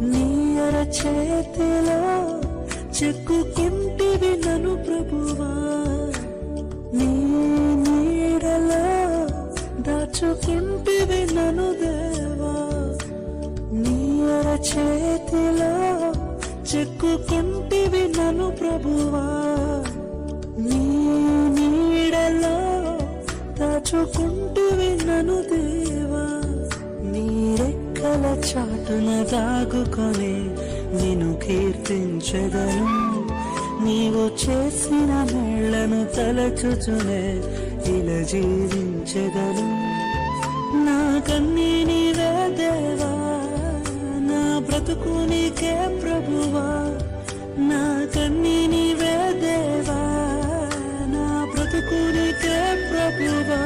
నీ అరచేతిలో చెక్కుకుంటివి నన్ను ప్రభువా, నీ నీడలో దాచుకుంటివి నన్ను దేవా. నీ అరచేతిలో చెక్కుకుంటివి నన్ను ప్రభువా, నీ నీడలో దాచుకుంటివి నన్ను దేవా. నీ రెక్కల చాటున దాగుకొని నిన్ను కీర్తించెదను, నీవు చేసిన మేళ్లను తలచుచునే ఇలా జీవించెదను. నా కన్నీ నీవే దేవా, నా బ్రతుకు నీకే ప్రభువా, నా కన్నీ నీవే దేవా, నా బ్రతుకు నీకే ప్రభువా.